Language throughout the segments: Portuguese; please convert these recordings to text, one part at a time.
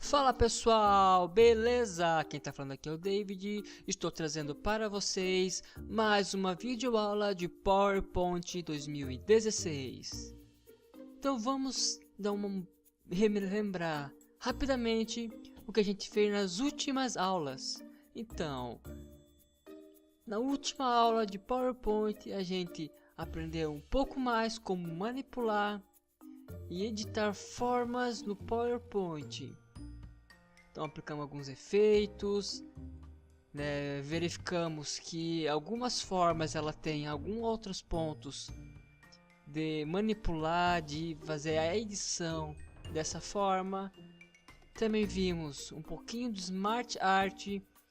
Fala pessoal, beleza? Quem tá falando aqui é o David. Estou trazendo para vocês mais uma videoaula de PowerPoint 2016. Então vamos dar relembrar rapidamente o que a gente fez nas últimas aulas. Então, na última aula de PowerPoint a gente aprendeu um pouco mais como manipular e editar formas no PowerPoint. Então aplicamos alguns efeitos, né? Verificamos que algumas formas ela tem alguns outros pontos de manipular, de fazer a edição dessa forma. Também vimos um pouquinho do Smart Art,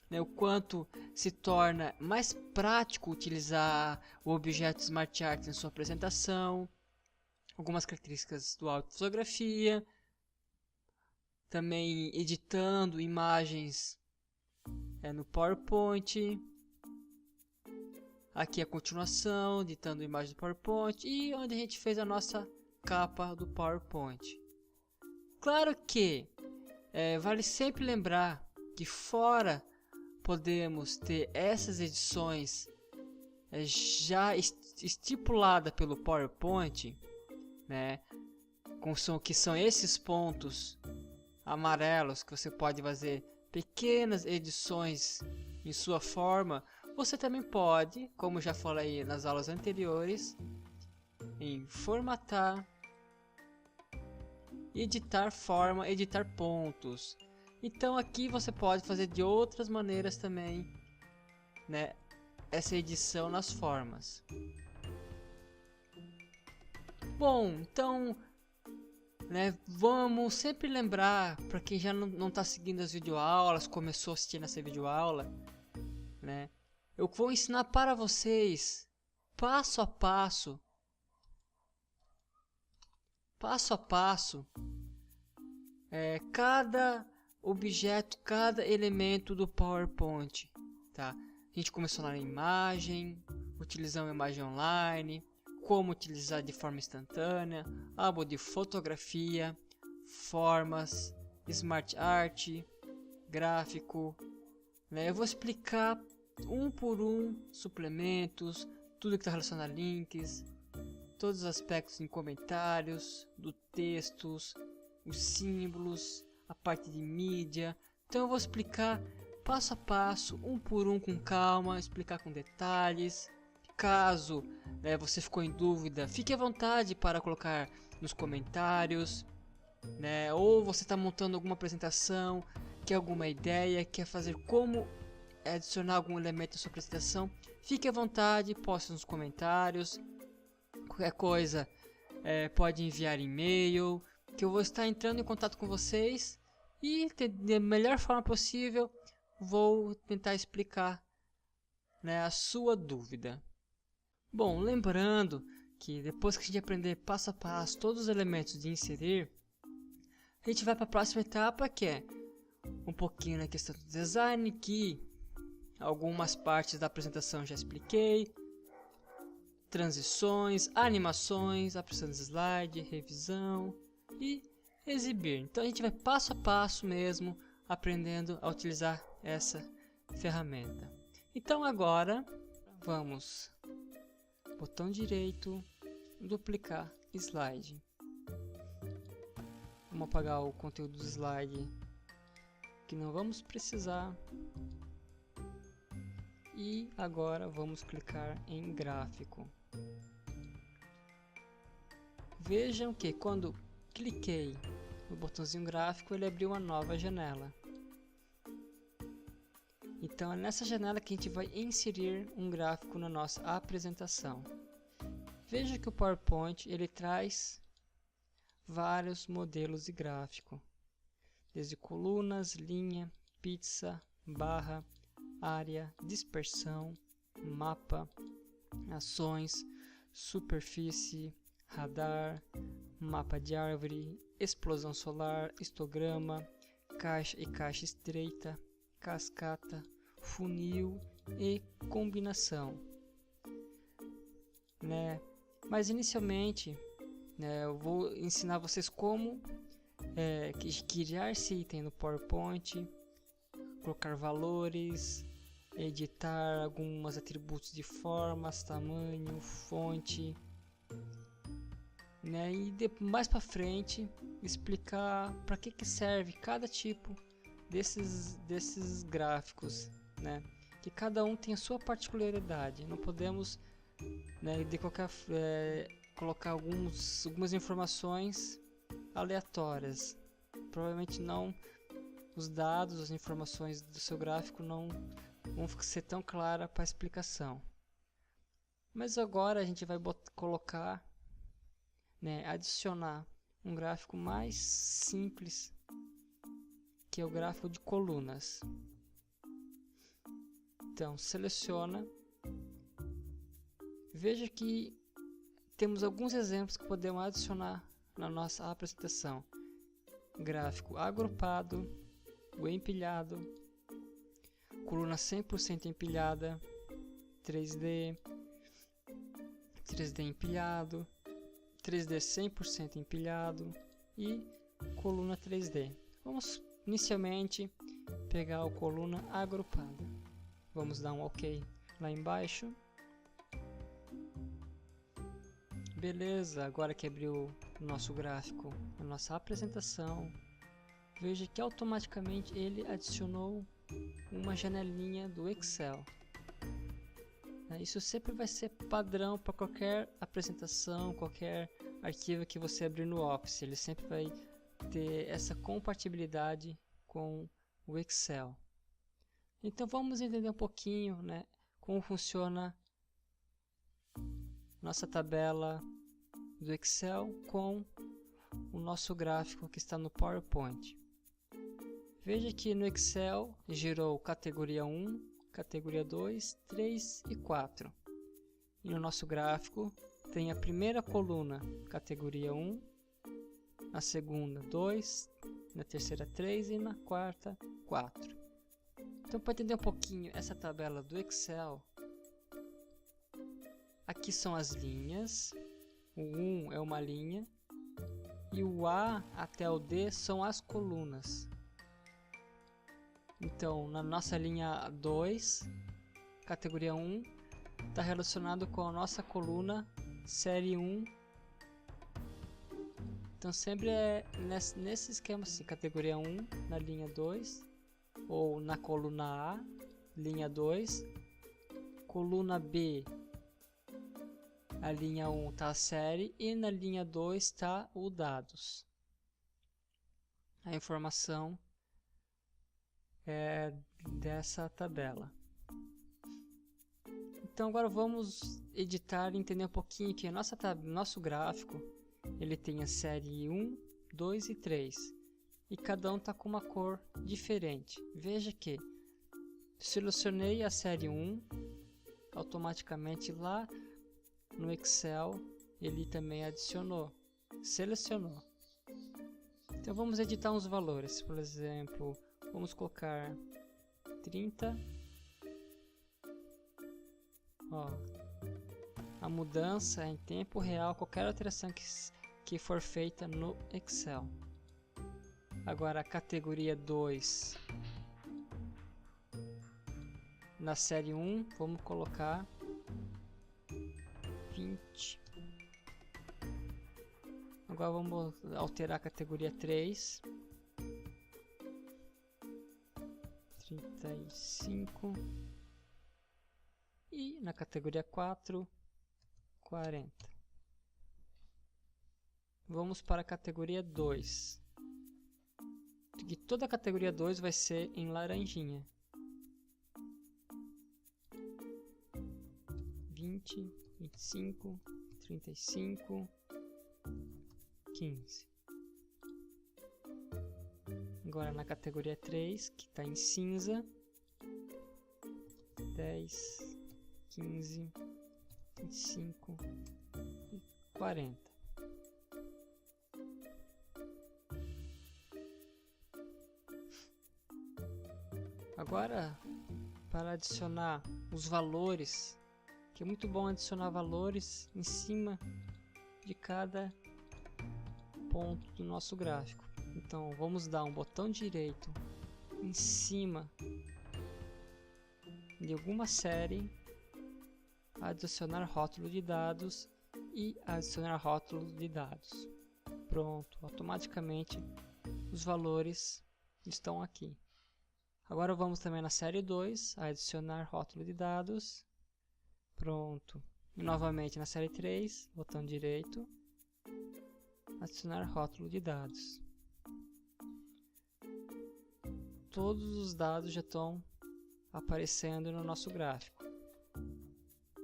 né? O quanto se torna mais prático utilizar o objeto Smart Art em sua apresentação. Algumas características do áudio e fotografia. Também editando imagens no PowerPoint. Aqui a continuação, editando imagens do PowerPoint e onde a gente fez a nossa capa do PowerPoint. Claro que vale sempre lembrar que fora podemos ter essas edições já estipuladas pelo PowerPoint, né? Que são esses pontos amarelos que você pode fazer pequenas edições em sua forma. Você também pode, como já falei nas aulas anteriores, em formatar, editar forma, editar pontos. Então aqui você pode fazer de outras maneiras também, né, essa edição nas formas. Bom, então vamos sempre lembrar, para quem já não está seguindo as videoaulas, começou a assistir nessa videoaula, né? Eu vou ensinar para vocês, passo a passo, cada objeto, cada elemento do PowerPoint, tá? A gente começou na imagem, utilizando a imagem online, como utilizar de forma instantânea, álbum de fotografia, formas, Smart Art, gráfico, né? Eu vou explicar um por um suplementos, tudo que está relacionado a links, todos os aspectos em comentários, do textos, os símbolos, a parte de mídia. Então eu vou explicar passo a passo, um por um com calma, explicar com detalhes. Caso você ficou em dúvida, fique à vontade para colocar nos comentários, né? Ou você está montando alguma apresentação, quer alguma ideia, quer fazer como adicionar algum elemento à sua apresentação, fique à vontade, poste nos comentários. Qualquer coisa pode enviar e-mail, que eu vou estar entrando em contato com vocês e da melhor forma possível vou tentar explicar, né, a sua dúvida. Bom, lembrando que depois que a gente aprender passo a passo todos os elementos de inserir, a gente vai para a próxima etapa, que é um pouquinho na questão do design, que algumas partes da apresentação já expliquei, transições, animações, apresentação de slide, revisão e exibir. Então a gente vai passo a passo mesmo, aprendendo a utilizar essa ferramenta. Então agora vamos, botão direito, duplicar slide. Vamos apagar o conteúdo do slide que não vamos precisar. E agora vamos clicar em gráfico. Vejam que quando cliquei no botãozinho gráfico, ele abriu uma nova janela. Então é nessa janela que a gente vai inserir um gráfico na nossa apresentação. Veja que o PowerPoint ele traz vários modelos de gráfico, desde colunas, linha, pizza, barra, área, dispersão, mapa, ações, superfície, radar, mapa de árvore, explosão solar, histograma, caixa e caixa estreita, cascata, funil e combinação, né? Mas inicialmente, eu vou ensinar vocês como criar esse item no PowerPoint, colocar valores, editar alguns atributos de formas, tamanho, fonte, né? E mais para frente explicar para que serve cada tipo desses gráficos, né? Que cada um tem a sua particularidade. Não podemos, né, colocar algumas informações aleatórias. Provavelmente não, os dados, as informações do seu gráfico não vão ser tão claras para a explicação. Mas agora a gente vai colocar, né, adicionar um gráfico mais simples, que é o gráfico de colunas. Então seleciona, veja que temos alguns exemplos que podemos adicionar na nossa apresentação: gráfico agrupado, o empilhado, coluna 100% empilhada, 3D empilhado, 3D 100% empilhado e coluna 3D. Vamos inicialmente pegar a coluna agrupada. Vamos dar um OK lá embaixo. Beleza, agora que abriu o nosso gráfico, a nossa apresentação, veja que automaticamente ele adicionou uma janelinha do Excel. Isso sempre vai ser padrão para qualquer apresentação, qualquer arquivo que você abrir no Office. Ele sempre vai ter essa compatibilidade com o Excel. Então vamos entender um pouquinho, né, como funciona nossa tabela do Excel com o nosso gráfico que está no PowerPoint. Veja que no Excel gerou categoria 1, categoria 2, 3 e 4. E no nosso gráfico tem a primeira coluna, categoria 1, na segunda 2, na terceira 3 e na quarta 4. Então, para entender um pouquinho essa tabela do Excel, aqui são as linhas, o 1 é uma linha e o A até o D são as colunas. Então, na nossa linha 2, categoria 1, está relacionado com a nossa coluna série 1. Então, sempre é nesse esquema assim, categoria 1 na linha 2, ou na coluna A, linha 2, coluna B, a linha 1 está a série e na linha 2 está o dados. A informação dessa tabela. Então agora vamos editar e entender um pouquinho que nosso gráfico ele tem a série 1, 2 e 3 e cada um está com uma cor diferente. Veja que selecionei a série 1, automaticamente lá no Excel ele também selecionou. Então vamos editar uns valores, por exemplo, vamos colocar 30. A mudança é em tempo real, qualquer alteração que for feita no Excel. Agora a categoria 2 na série 1, vamos colocar 20. Agora vamos alterar a categoria 3, 35 e na categoria 4, 40. Vamos para a categoria 2. E toda a categoria 2 vai ser em laranjinha. 20, 25, 35, 15. Agora na categoria 3, que está em cinza, 10, 15, 25 e 40. Agora, para adicionar os valores, que é muito bom adicionar valores em cima de cada ponto do nosso gráfico. Então vamos dar um botão direito em cima de alguma série, adicionar rótulo de dados e adicionar rótulo de dados. Pronto, automaticamente os valores estão aqui. Agora vamos também na série 2, adicionar rótulo de dados. Pronto. E novamente na série 3, botão direito, adicionar rótulo de dados. Todos os dados já estão aparecendo no nosso gráfico.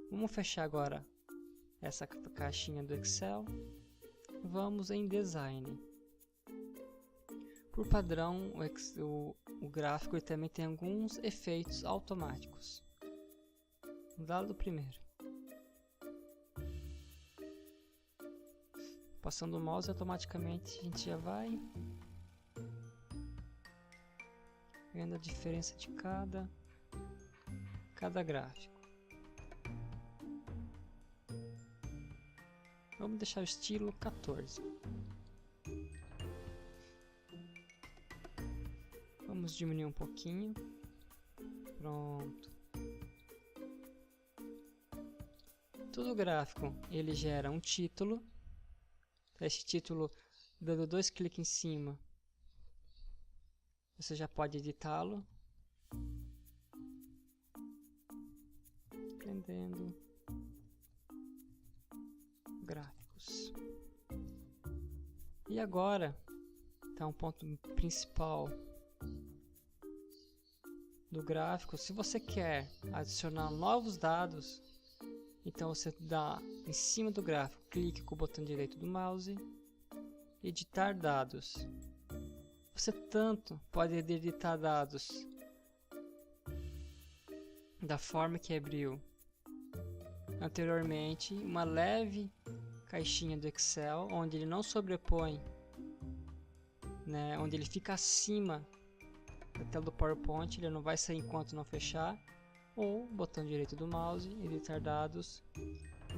Vamos fechar agora essa caixinha do Excel. Vamos em Design. Por padrão, o gráfico ele também tem alguns efeitos automáticos. Dado primeiro. Passando o mouse, automaticamente a gente já vai vendo a diferença de cada gráfico. Vamos deixar o estilo 14. Vamos diminuir um pouquinho. Pronto. Todo gráfico ele gera um título. Esse título, dando 2 cliques em cima, você já pode editá-lo. Prendendo gráficos. E agora está um ponto principal do gráfico. Se você quer adicionar novos dados, então você dá em cima do gráfico, clique com o botão direito do mouse, editar dados. Você tanto pode editar dados da forma que abriu anteriormente, uma leve caixinha do Excel, onde ele não sobrepõe, né, onde ele fica acima da tela do PowerPoint, ele não vai sair enquanto não fechar, ou botão direito do mouse, editar dados,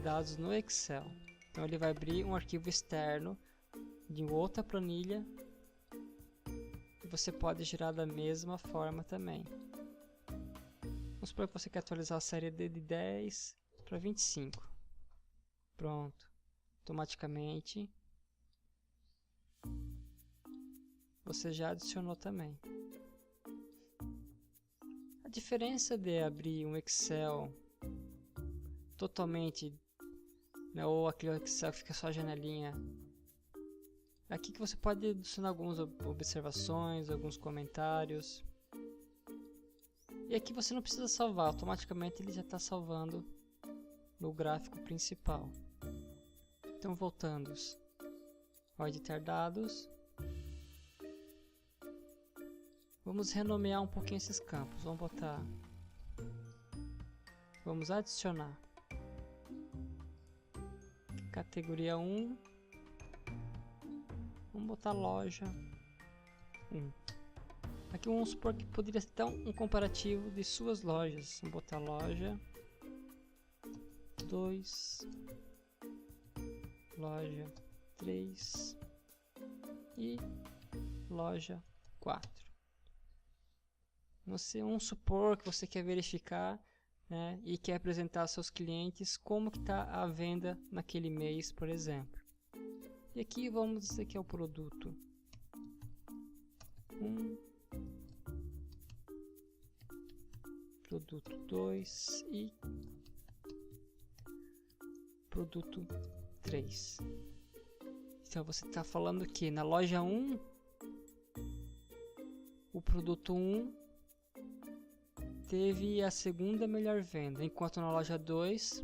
dados no Excel. Então ele vai abrir um arquivo externo de outra planilha que você pode gerar da mesma forma também. Vamos supor que você quer atualizar a série de 10 para 25. Pronto. Automaticamente você já adicionou também. A diferença de abrir um Excel totalmente, né, ou aquele Excel que fica só a janelinha, aqui que você pode adicionar algumas observações, alguns comentários. E aqui você não precisa salvar, automaticamente ele já está salvando no gráfico principal. Então voltando ao editar dados, vamos renomear um pouquinho esses campos. Vamos adicionar categoria 1, vamos botar loja 1. Aqui vamos supor que poderia ter um comparativo de suas lojas. Vamos botar loja 2, loja 3 e loja 4. Vamos supor que você quer verificar, né, e quer apresentar aos seus clientes como que está a venda naquele mês, por exemplo. E aqui vamos dizer que é o produto 1, produto 2 e produto 3. Então você está falando que na loja 1, o produto 1 teve a segunda melhor venda, enquanto na loja 2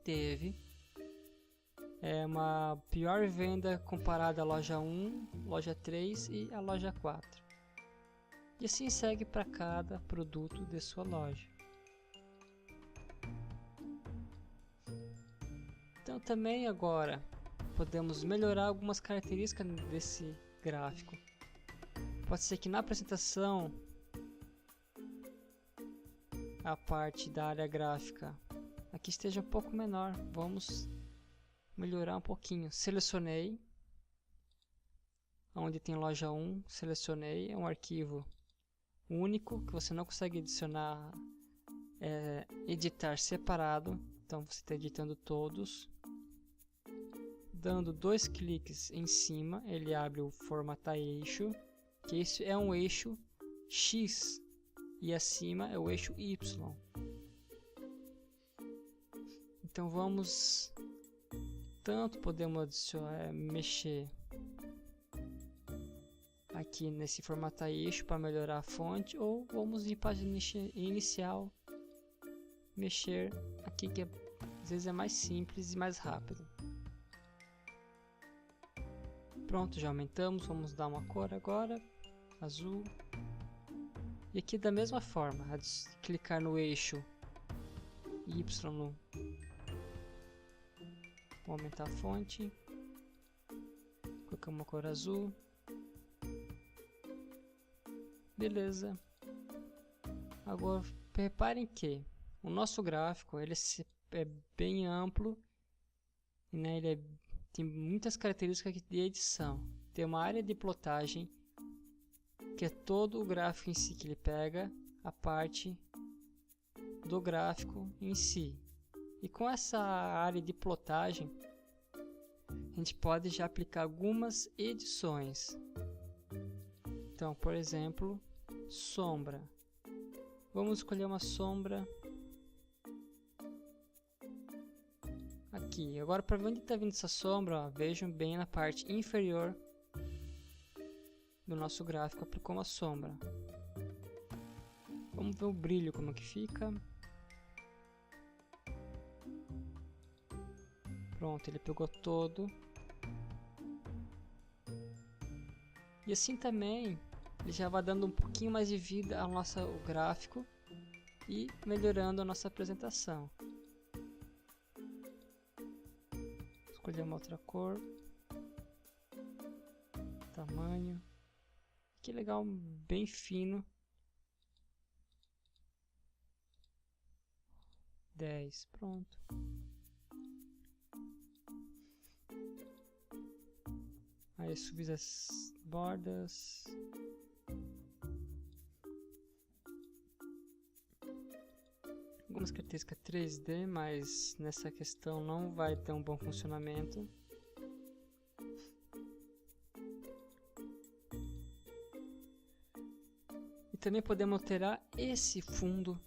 teve uma pior venda comparada à loja 1, loja 3 e a loja 4. E assim segue para cada produto de sua loja. Então também agora podemos melhorar algumas características desse gráfico. Pode ser que na apresentação a parte da área gráfica aqui esteja um pouco menor. Vamos melhorar um pouquinho. Selecionei, onde tem loja 1, selecionei, é um arquivo único que você não consegue adicionar, editar separado, então você está editando todos. Dando 2 cliques em cima, ele abre o formatar eixo, que esse é um eixo X e acima é o eixo Y. Então vamos, tanto podemos adicionar, mexer aqui nesse formatar eixo para melhorar a fonte, ou vamos em página inicial, mexer aqui que às vezes é mais simples e mais rápido. Pronto, já aumentamos, vamos dar uma cor agora, azul. E aqui da mesma forma, clicar no eixo Y, vou aumentar a fonte, colocar uma cor azul. Beleza. Agora reparem que o nosso gráfico ele é bem amplo, né? Ele tem muitas características de edição. Tem uma área de plotagem, que é todo o gráfico em si, que ele pega a parte do gráfico em si. E com essa área de plotagem, a gente pode já aplicar algumas edições. Então, por exemplo, sombra. Vamos escolher uma sombra aqui. Agora, para onde está vindo essa sombra, ó, vejam bem na parte inferior do nosso gráfico, aplicou uma sombra. Vamos ver o brilho como que fica. Pronto, ele pegou todo. E assim também ele já vai dando um pouquinho mais de vida ao nosso gráfico e melhorando a nossa apresentação. Escolher uma outra cor, tamanho, que legal, bem fino. 10, pronto. Aí subir as bordas. Algumas características 3D, mas nessa questão não vai ter um bom funcionamento. E também podemos alterar esse fundo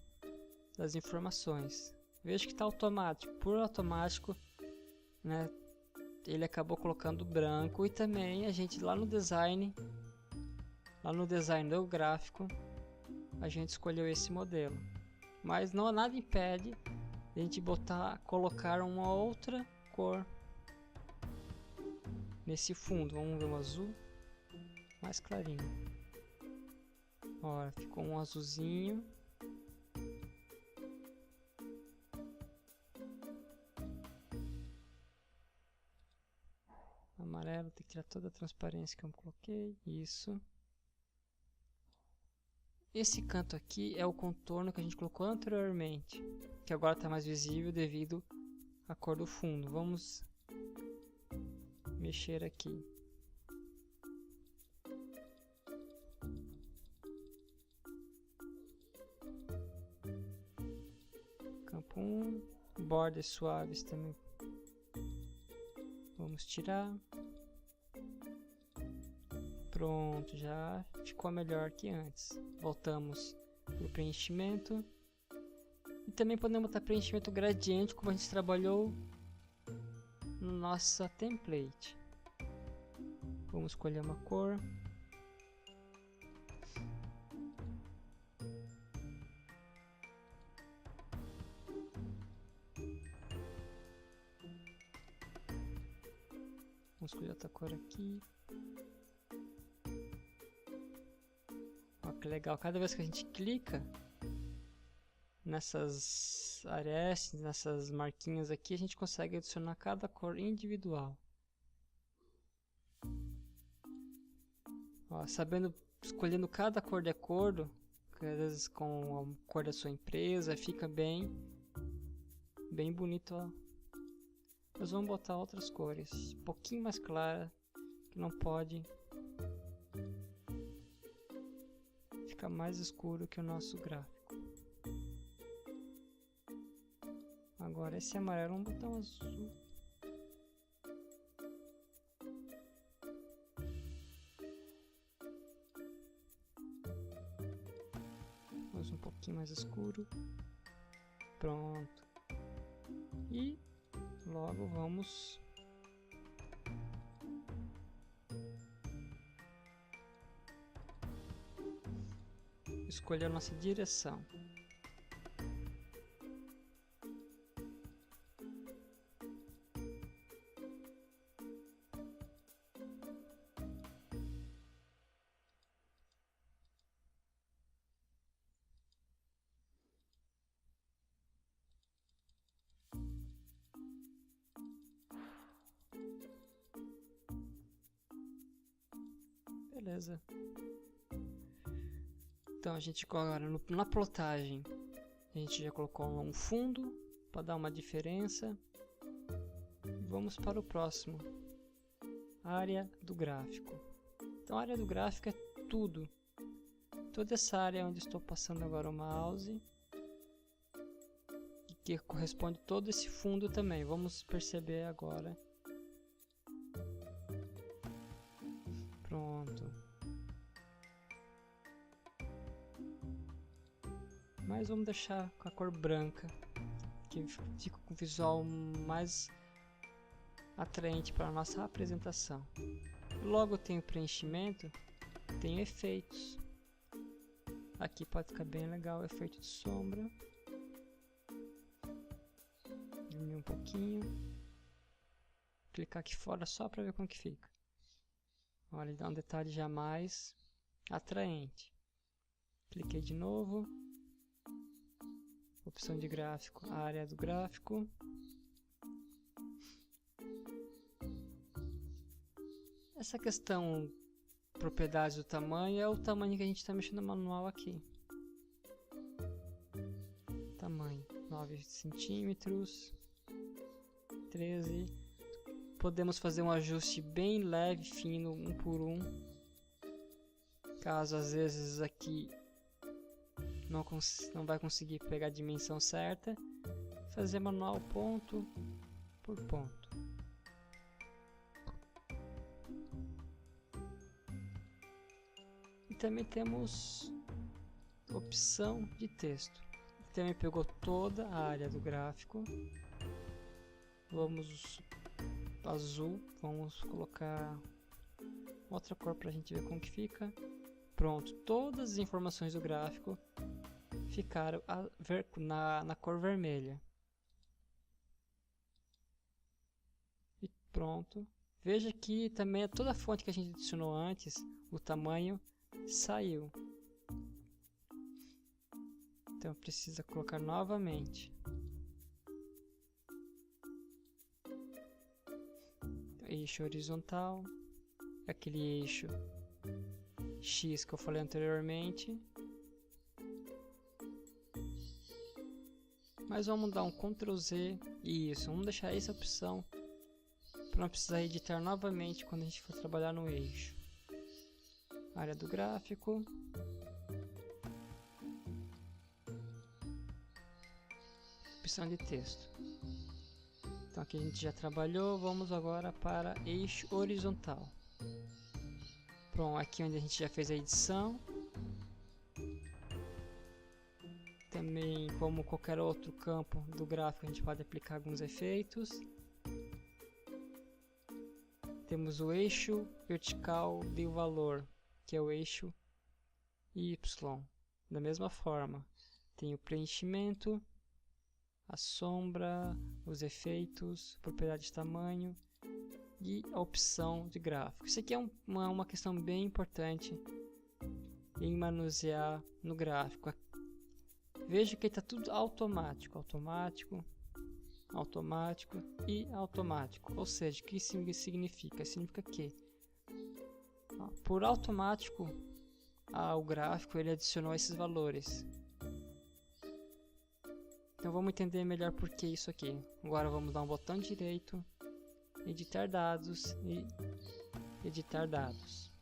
das informações. Veja que está automático. Por automático, né, ele acabou colocando branco. E também a gente lá no design do gráfico, a gente escolheu esse modelo. Mas não há nada impede de a gente colocar uma outra cor nesse fundo. Vamos ver um azul mais clarinho. Olha, ficou um azulzinho. Amarelo, tem que tirar toda a transparência que eu coloquei. Isso. Esse canto aqui é o contorno que a gente colocou anteriormente, que agora está mais visível devido à cor do fundo. Vamos mexer aqui. Campo 1, bordas suaves também. Vamos tirar. Pronto, já ficou melhor que antes. Voltamos para o preenchimento. E também podemos botar preenchimento gradiente, como a gente trabalhou na nossa template. Vamos escolher uma cor. Vamos escolher outra cor aqui. Que legal, cada vez que a gente clica nessas arestas, nessas marquinhas aqui, a gente consegue adicionar cada cor individual. Ó, escolhendo cada cor de acordo, às vezes com a cor da sua empresa, fica bem bonito. Ó. Nós vamos botar outras cores, um pouquinho mais clara, que não pode ficar mais escuro que o nosso gráfico. Agora esse amarelo é um botão azul. Vamos um pouquinho mais escuro. Pronto. E logo vamos escolher a nossa direção. Beleza. Então a gente agora na plotagem a gente já colocou um fundo para dar uma diferença. Vamos para o próximo, área do gráfico. Então a área do gráfico é tudo, toda essa área onde estou passando agora o mouse, que corresponde todo esse fundo também. Vamos perceber agora. Pronto. Mas vamos deixar com a cor branca, que fica com o visual mais atraente para a nossa apresentação. Logo tem o preenchimento, tem efeitos. Aqui pode ficar bem legal o efeito de sombra. Diminuir um pouquinho. Clicar aqui fora só para ver como que fica. Olha, ele dá um detalhe já mais atraente. Cliquei de novo. Opção de gráfico, área do gráfico. Essa questão propriedades do tamanho é o tamanho que a gente está mexendo no manual aqui. Tamanho 9 centímetros, 13. Podemos fazer um ajuste bem leve, fino, um por um. Caso às vezes aqui não vai conseguir pegar a dimensão certa, fazer manual ponto por ponto. E também temos opção de texto. Também pegou toda a área do gráfico. Vamos azul, vamos colocar outra cor para a gente ver como que fica. Pronto, todas as informações do gráfico ficaram na cor vermelha. E pronto. Veja que também toda a fonte que a gente adicionou antes, o tamanho saiu. Então precisa colocar novamente. Eixo horizontal, aquele eixo X que eu falei anteriormente. Mas vamos dar um Ctrl Z e isso, vamos deixar essa opção para não precisar editar novamente quando a gente for trabalhar no eixo. Área do gráfico. Opção de texto. Então aqui a gente já trabalhou, vamos agora para eixo horizontal. Pronto, aqui onde a gente já fez a edição. Também, como qualquer outro campo do gráfico, a gente pode aplicar alguns efeitos. Temos o eixo vertical de valor, que é o eixo Y. Da mesma forma, tem o preenchimento, a sombra, os efeitos, propriedade de tamanho e a opção de gráfico. Isso aqui é uma questão bem importante em manusear no gráfico. Veja que está tudo automático, automático, automático e automático. Ou seja, o que isso significa? Significa que por automático o gráfico ele adicionou esses valores. Então vamos entender melhor por que isso aqui. Agora vamos dar um botão direito, editar dados e editar dados.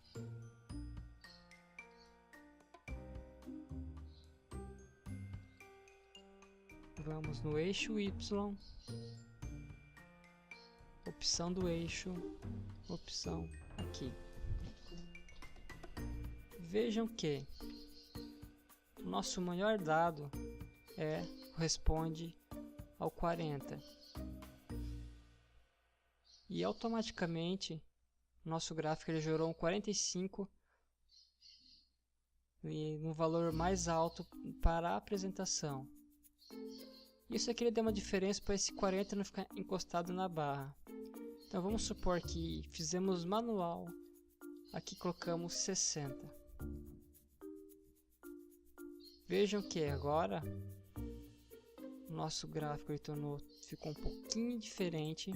Vamos no eixo Y, opção do eixo, opção aqui. Vejam que o nosso maior dado corresponde ao 40. E automaticamente nosso gráfico ele gerou um 45 e um valor mais alto para a apresentação. Isso aqui ele deu uma diferença para esse 40 não ficar encostado na barra. Então vamos supor que fizemos manual, aqui colocamos 60. Vejam que agora o nosso gráfico ficou um pouquinho diferente.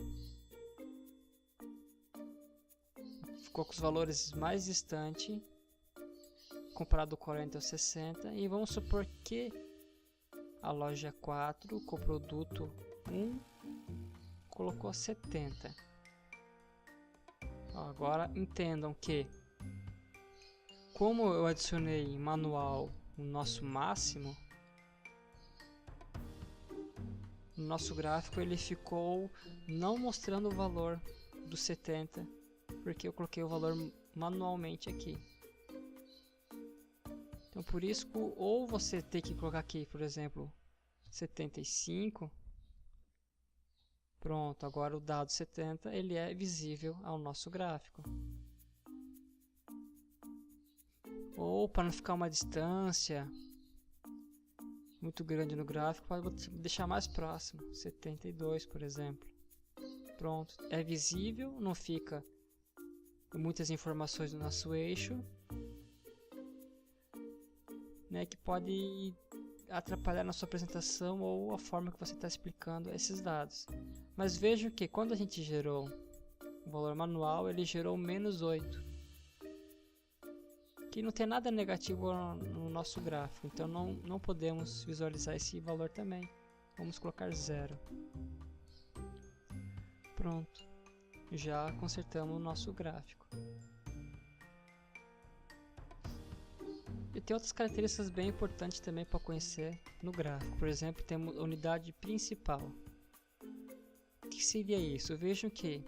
Ficou com os valores mais distantes comparado ao 40 ao 60. E vamos supor que a loja 4 com o produto 1 colocou 70. Agora entendam que, como eu adicionei manual no nosso máximo, o nosso gráfico ele ficou não mostrando o valor do 70, porque eu coloquei o valor manualmente aqui. Então por isso, ou você tem que colocar aqui, por exemplo, 75. Pronto, agora o dado 70 ele é visível ao nosso gráfico. Ou para não ficar uma distância muito grande no gráfico, pode deixar mais próximo, 72 por exemplo. Pronto, é visível, não fica muitas informações no nosso eixo, né, que pode atrapalhar na sua apresentação ou a forma que você está explicando esses dados. Mas vejam que quando a gente gerou o valor manual, ele gerou -8. Que não tem nada negativo no nosso gráfico, então não podemos visualizar esse valor também. Vamos colocar 0. Pronto, já consertamos o nosso gráfico. E tem outras características bem importantes também para conhecer no gráfico. Por exemplo, temos a unidade principal. O que seria isso? Vejam que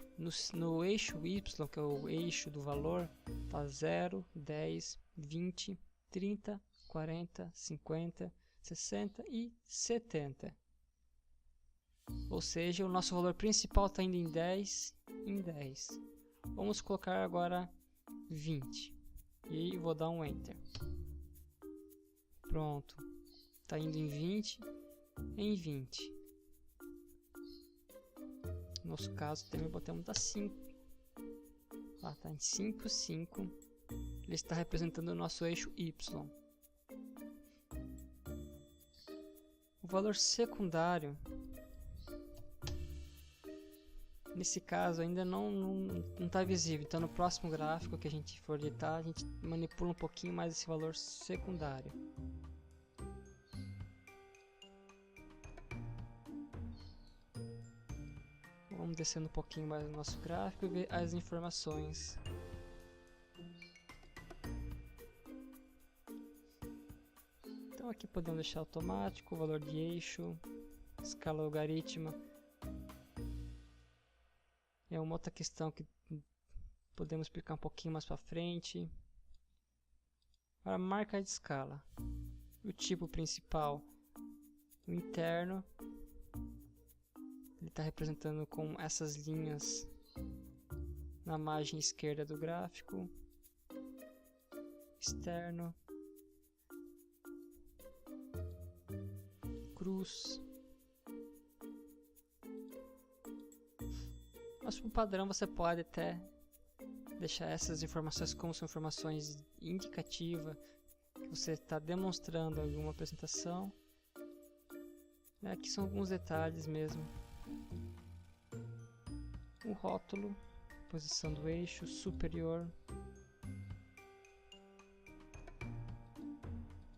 no eixo Y, que é o eixo do valor, está 0, 10, 20, 30, 40, 50, 60 e 70. Ou seja, o nosso valor principal está indo em 10, em 10. Vamos colocar agora 20. E vou dar um Enter. Pronto. Está indo em 20, em 20. No nosso caso, também botamos da 5. Lá está em 5, 5. Ele está representando o nosso eixo Y. O valor secundário, nesse caso, ainda não está visível. Então, no próximo gráfico que a gente for editar, a gente manipula um pouquinho mais esse valor secundário. Vamos descendo um pouquinho mais no nosso gráfico e ver as informações. Então aqui podemos deixar automático, o valor de eixo, escala logarítmica. É uma outra questão que podemos explicar um pouquinho mais para frente. Agora, marca de escala. O tipo principal, o interno. Ele está representando com essas linhas na margem esquerda do gráfico. Externo. Cruz. Mas por padrão você pode até deixar essas informações como são informações indicativas, que você está demonstrando alguma apresentação. Aqui são alguns detalhes mesmo. O rótulo, posição do eixo superior,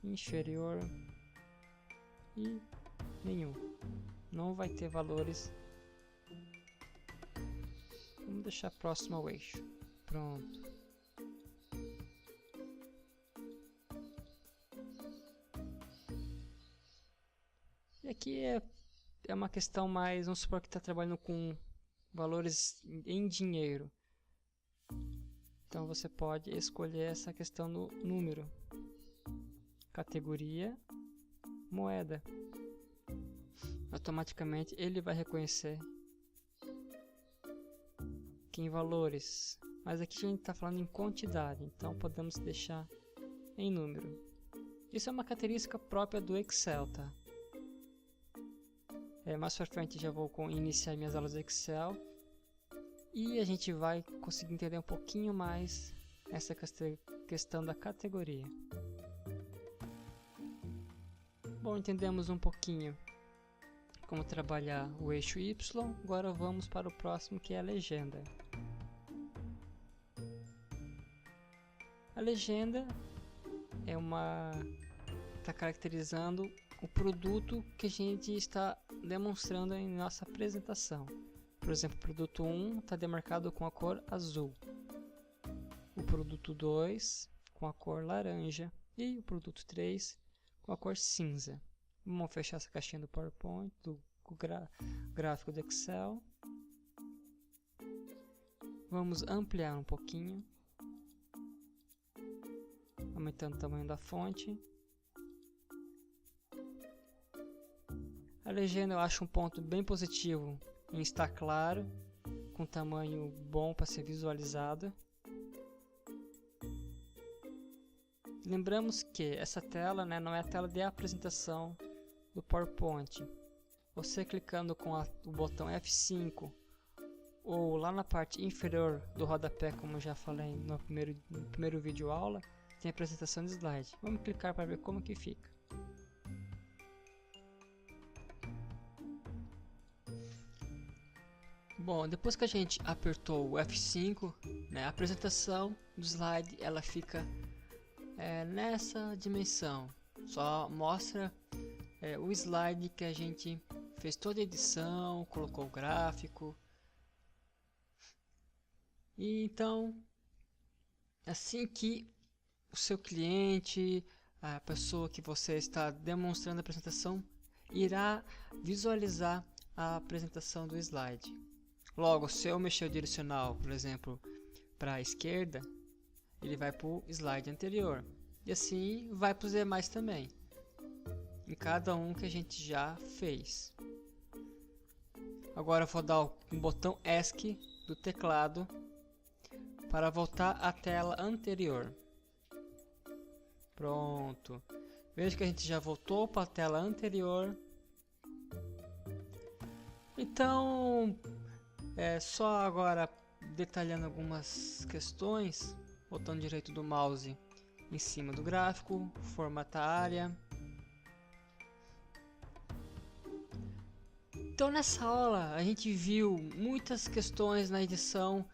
inferior e nenhum. Não vai ter valores. Vamos deixar próximo ao eixo. Pronto. E aqui é uma questão mais, vamos supor que está trabalhando com valores em dinheiro. Então você pode escolher essa questão do número, categoria, moeda. Automaticamente ele vai reconhecer que em valores, mas aqui a gente está falando em quantidade, então podemos deixar em número. Isso é uma característica própria do Excel, tá? Mais pra frente já vou iniciar minhas aulas do Excel e a gente vai conseguir entender um pouquinho mais essa questão da categoria. Bom, entendemos um pouquinho como trabalhar o eixo Y, agora vamos para o próximo, que é a legenda. A legenda está caracterizando o produto que a gente está demonstrando em nossa apresentação. Por exemplo, o produto 1 está demarcado com a cor azul, o produto 2 com a cor laranja e o produto 3 com a cor cinza. Vamos fechar essa caixinha do PowerPoint, do gráfico do Excel. Vamos ampliar um pouquinho, aumentando o tamanho da fonte. A legenda eu acho um ponto bem positivo em estar claro, com tamanho bom para ser visualizado. Lembramos que essa tela, não é a tela de apresentação do PowerPoint. Você clicando com o botão F5 ou lá na parte inferior do rodapé, como já falei no primeiro vídeo aula, tem a apresentação de slide. Vamos clicar para ver como que fica. Bom, depois que a gente apertou o F5, a apresentação do slide ela fica nessa dimensão. Só mostra o slide que a gente fez toda a edição, colocou o gráfico. E então, assim que o seu cliente, a pessoa que você está demonstrando a apresentação, irá visualizar a apresentação do slide. Logo, se eu mexer o direcional, por exemplo, para a esquerda, ele vai para o slide anterior. E assim vai para os demais também, em cada um que a gente já fez. Agora eu vou dar um botão ESC do teclado para voltar à tela anterior. Pronto. Veja que a gente já voltou para a tela anterior. Então, só agora detalhando algumas questões, botão direito do mouse em cima do gráfico, formatar área. Então nessa aula a gente viu muitas questões na edição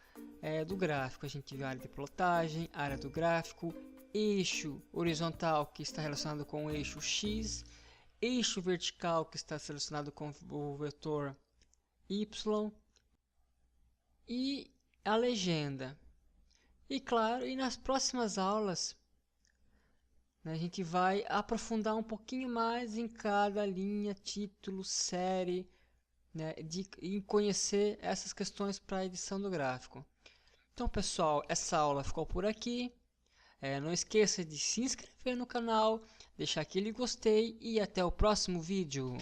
do gráfico. A gente viu a área de plotagem, área do gráfico, eixo horizontal que está relacionado com o eixo X, eixo vertical que está relacionado com o vetor Y e a legenda. E claro, e nas próximas aulas a gente vai aprofundar um pouquinho mais em cada linha, título, série, e conhecer essas questões para a edição do gráfico. Então pessoal, essa aula ficou por aqui. Não esqueça de se inscrever no canal, deixar aquele gostei e até o próximo vídeo.